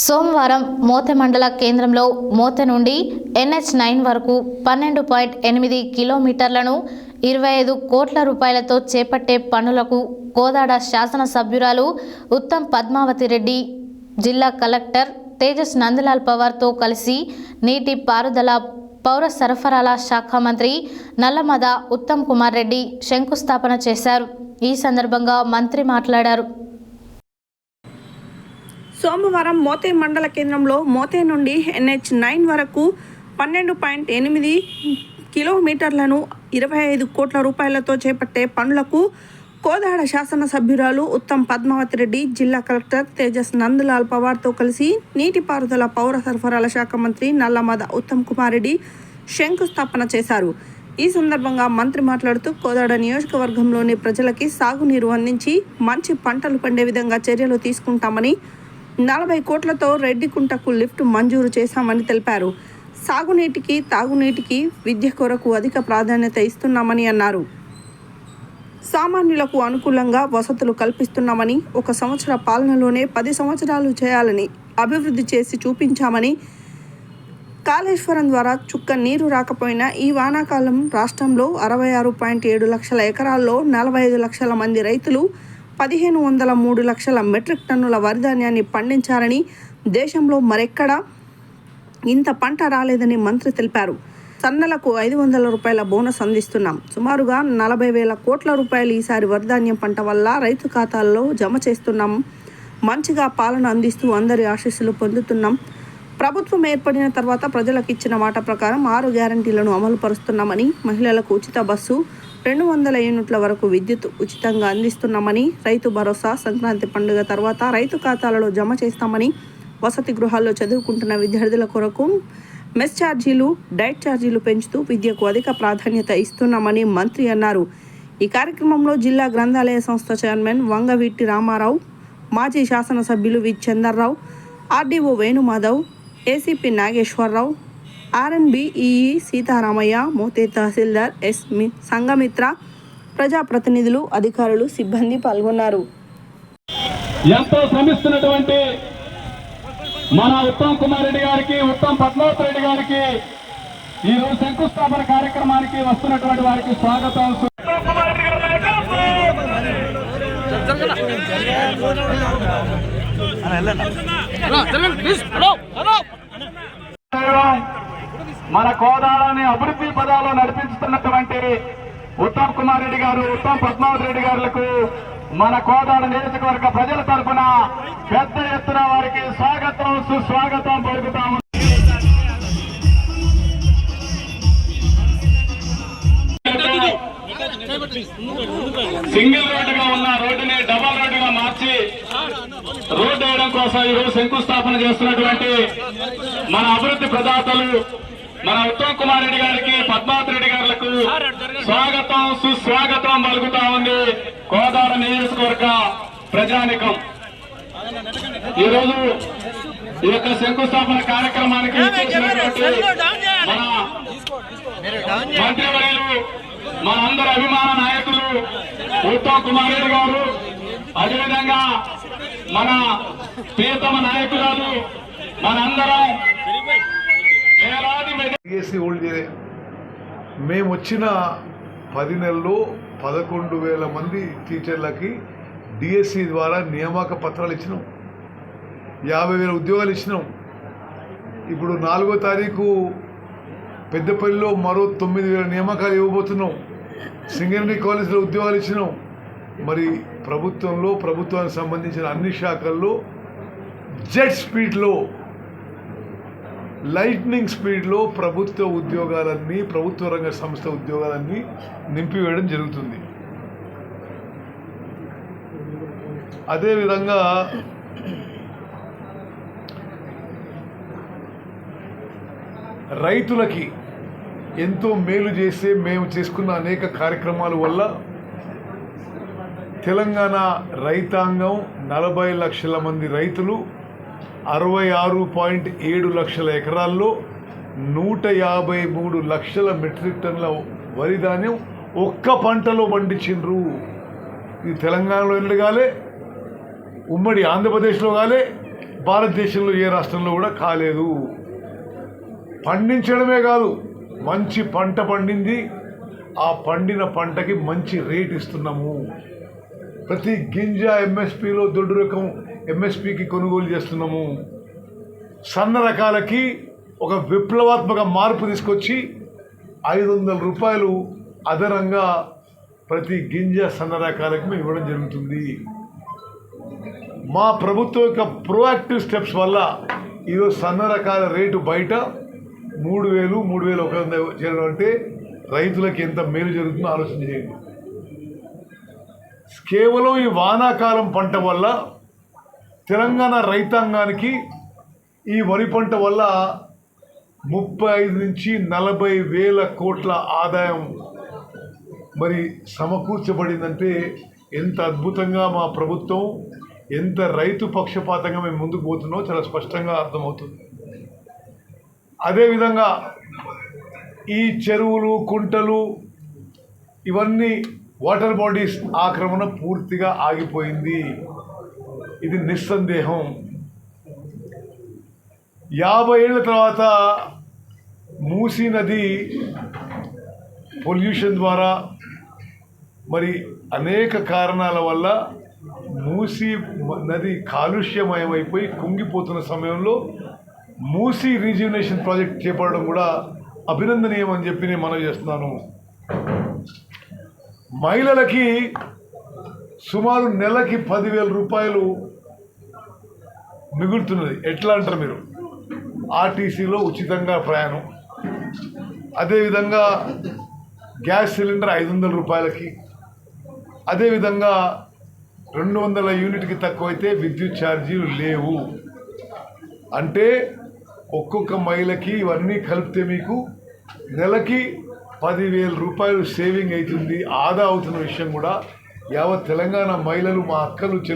సోమవారం మోతె మండల కేంద్రంలో మోతె నుండి NH9 వరకు 12.8 కిలోమీటర్లను 25 కోట్ల రూపాయలతో చేపట్టే పనులకు కోదాడ శాసన సభ్యురాలు ఉత్తమ్ పద్మావతి రెడ్డి, జిల్లా కలెక్టర్ తేజస్ నందలాల్ పవార్తో కలిసి నీటి పారుదల పౌర సరఫరాల శాఖ మంత్రి నల్లమద ఉత్తమ్ కుమార్ రెడ్డి శంకుస్థాపన చేశారు. ఈ సందర్భంగా మంత్రి మాట్లాడారు. సోమవారం మోతే మండల కేంద్రంలో మోతే నుండి NH9 వరకు 12.8 కిలోమీటర్లను 25 కోట్ల రూపాయలతో చేపట్టే పనులకు కోదాడ శాసన సభ్యురాలు ఉత్తమ్ పద్మావతి రెడ్డి, జిల్లా కలెక్టర్ తేజస్ నందలాల్ పవార్తో కలిసి నీటిపారుదల పౌర సరఫరాల శాఖ మంత్రి నల్లమద ఉత్తమ్ కుమార్ రెడ్డి శంకుస్థాపన చేశారు. ఈ సందర్భంగా మంత్రి మాట్లాడుతూ కోదాడ నియోజకవర్గంలోని ప్రజలకి సాగునీరు అందించి మంచి పంటలు పండే విధంగా చర్యలు తీసుకుంటామని, 40 కోట్లతో రెడ్డికుంటకు లిఫ్ట్ మంజూరు చేశామని తెలిపారు. సాగునీటికి, తాగునీటికి, విద్య కొరకు అధిక ప్రాధాన్యత ఇస్తున్నామని అన్నారు. సామాన్యులకు అనుకూలంగా వసతులు కల్పిస్తున్నామని, 1 సంవత్సర పాలనలోనే 10 సంవత్సరాలు చేయాలని అభివృద్ధి చేసి చూపించామని, కాళేశ్వరం ద్వారా చుక్క నీరు రాకపోయినా ఈ వానాకాలం రాష్ట్రంలో 66.7 లక్షల ఎకరాల్లో 45 లక్షల మంది రైతులు 1503 లక్షల మెట్రిక్ టన్నుల వరిధాన్యాన్ని పండించారని, దేశంలో మరెక్కడా ఇంత పంట రాలేదని మంత్రి తెలిపారు. సన్నలకు 500 రూపాయల బోనస్ అందిస్తున్నాం. సుమారుగా 40,000 కోట్ల రూపాయలు ఈసారి వరిధాన్యం పంట వల్ల రైతు ఖాతాల్లో జమ చేస్తున్నాం. మంచిగా పాలన అందిస్తూ అందరి ఆశీస్సులు పొందుతున్నాం. ప్రభుత్వం ఏర్పడిన తర్వాత ప్రజలకు ఇచ్చిన మాట ప్రకారం 6 గ్యారంటీలను అమలు పరుస్తున్నామని, మహిళలకు ఉచిత బస్సు, 200 యూనిట్ల వరకు విద్యుత్ ఉచితంగా అందిస్తున్నామని, రైతు భరోసా సంక్రాంతి పండుగ తర్వాత రైతు ఖాతాలలో జమ చేస్తామని, వసతి గృహాల్లో చదువుకుంటున్న విద్యార్థుల కొరకు మెస్ ఛార్జీలు, డైట్ ఛార్జీలు పెంచుతూ విద్యకు అధిక ప్రాధాన్యత ఇస్తున్నామని మంత్రి అన్నారు. ఈ కార్యక్రమంలో జిల్లా గ్రంథాలయ సంస్థ చైర్మన్ వంగవీటి రామారావు, మాజీ శాసనసభ్యులు వి Chandarrao, RDO Venumadhav, ACP Nageswararao, RNB EE Sitaramayya, Mothe తహసీల్దార్ S సంఘమిత్ర, ప్రజాప్రతినిధులు, అధికారులు, సిబ్బంది పాల్గొన్నారు. ఎంతో శ్రమిస్తున్నటువంటి మన ఉత్తమ్ కుమార్ రెడ్డి గారికి, ఉత్తమ్ పద్మావతి రెడ్డి గారికి ఈరోజు శంకుస్థాపన కార్యక్రమానికి వస్తున్నటువంటి వారికి స్వాగతం. మన కోదాడని అభివృద్ధి పదాలు నడిపిస్తున్నటువంటి ఉత్తమ్ కుమార్ రెడ్డి గారు, ఉత్తమ్ పద్మావతి రెడ్డి గారులకు మన కోదాడ నియోజకవర్గ ప్రజల తరఫున పెద్ద ఎత్తున వారికి స్వాగతం, సుస్వాగతం పలుకుతాము. సింగిల్ రోడ్డుగా ఉన్న రోడ్డుని డబల్ రోడ్డుగా మార్చి రోడ్డు వేయడం కోసం ఈరోజు శంకుస్థాపన చేస్తున్నటువంటి మన అభివృద్ధి ప్రదాతలు మన ఉత్తమ్ కుమార్ రెడ్డి గారికి, పద్మావతి రెడ్డి గారులకు స్వాగతం, సుస్వాగతం పలుకుతా ఉంది కోదాడ నియోజకవర్గ ప్రజానికం. ఈరోజు ఈ యొక్క శంకుస్థాపన కార్యక్రమానికి మన మంత్రివర్యులు, మన అందరి అభిమాన నాయకులు ఉత్తమ్ కుమార్ రెడ్డి గారు, అదేవిధంగా మన ప్రియతమ నాయకురాలు, మనందరం మేము వచ్చిన 10 నెలల్లో 11,000 మంది టీచర్లకి DSC ద్వారా నియామక పత్రాలు ఇచ్చినాం. 50,000 ఉద్యోగాలు ఇచ్చినాం. ఇప్పుడు 4వ తారీఖు పెద్దపల్లిలో మరో 9,000 నియామకాలు ఇవ్వబోతున్నాం. సింగరేణి కాలేజీలో ఉద్యోగాలు ఇచ్చినాం. మరి ప్రభుత్వానికి సంబంధించిన అన్ని శాఖల్లో జెట్ స్పీడ్లో, లైట్నింగ్ స్పీడ్లో ప్రభుత్వ ఉద్యోగాలన్నీ, ప్రభుత్వ రంగ సంస్థ ఉద్యోగాలన్నీ నింపివేయడం జరుగుతుంది. అదేవిధంగా రైతులకి ఎంతో మేలు చేసే మేము చేసుకున్న అనేక కార్యక్రమాల వల్ల తెలంగాణ రైతాంగం 40 లక్షల మంది రైతులు 66.7 లక్షల ఎకరాల్లో 153 లక్షల మెట్రిక్ టన్నుల వరి ధాన్యం ఒక్క పంటలో పండించిండ్రు. ఇది తెలంగాణలో ఎన్నడూ కాలే, ఉమ్మడి ఆంధ్రప్రదేశ్లో కాలే, భారతదేశంలో ఏ రాష్ట్రంలో కూడా కాలేదు. పండించడమే కాదు, మంచి పంట పండింది, ఆ పండిన పంటకి మంచి రేట్ ఇస్తున్నాము. ప్రతి గింజ ఎంఎస్పిలో దొడ్డు రకం ఎంఎస్పికి కొనుగోలు చేస్తున్నాము. సన్న రకాలకి ఒక విప్లవాత్మక మార్పు తీసుకొచ్చి 500 రూపాయలు అదనంగా ప్రతి గింజ సన్న రకాలకి మేము ఇవ్వడం జరుగుతుంది. మా ప్రభుత్వం యొక్క ప్రోయాక్టివ్ స్టెప్స్ వల్ల ఈరోజు సన్న రకాల రేటు బయట 3,000, 3,100 చేయడం అంటే రైతులకి ఎంత మేలు జరుగుతుందో ఆలోచన చేయండి. కేవలం ఈ వానాకాలం పంట వల్ల తెలంగాణ రైతాంగానికి ఈ వరి పంట వల్ల 35 నుంచి 40 వేల కోట్ల ఆదాయం మరి సమకూర్చబడిందంటే ఎంత అద్భుతంగా మా ప్రభుత్వం, ఎంత రైతు పక్షపాతంగా మేము ముందుకు పోతున్నామో చాలా స్పష్టంగా అర్థమవుతుంది. అదేవిధంగా ఈ చెరువులు, కుంటలు ఇవన్నీ వాటర్ బాడీస్ ఆక్రమణ పూర్తిగా ఆగిపోయింది. ఇది నిస్సందేహం. 50 ఏళ్ల తర్వాత మూసీ నది పొల్యూషన్ ద్వారా మరి అనేక కారణాల వల్ల మూసీ నది కాలుష్యమయమైపోయి కుంగిపోతున్న సమయంలో మూసీ రీజ్యూనేషన్ ప్రాజెక్ట్ చేపట్టడం కూడా అభినందనీయం అని చెప్పి నేను మనవి చేస్తున్నాను. మహిళలకి సుమారు నెలకి 10,000 రూపాయలు మిగులుతున్నది. ఎట్లా అంటారు మీరు? ఆర్టీసీలో ఉచితంగా ప్రయాణం, అదేవిధంగా గ్యాస్ సిలిండర్ 500 రూపాయలకి, అదేవిధంగా 200 యూనిట్కి తక్కువైతే విద్యుత్ ఛార్జీలు లేవు. అంటే ఒక్కొక్క మహిళకి ఇవన్నీ కలిపితే మీకు నెలకి 10,000 రూపాయలు సేవింగ్ అవుతుంది, ఆదా అవుతున్న విషయం కూడా యావత్ తెలంగాణ మహిళలు, మా అక్కలు, చెల్లెలు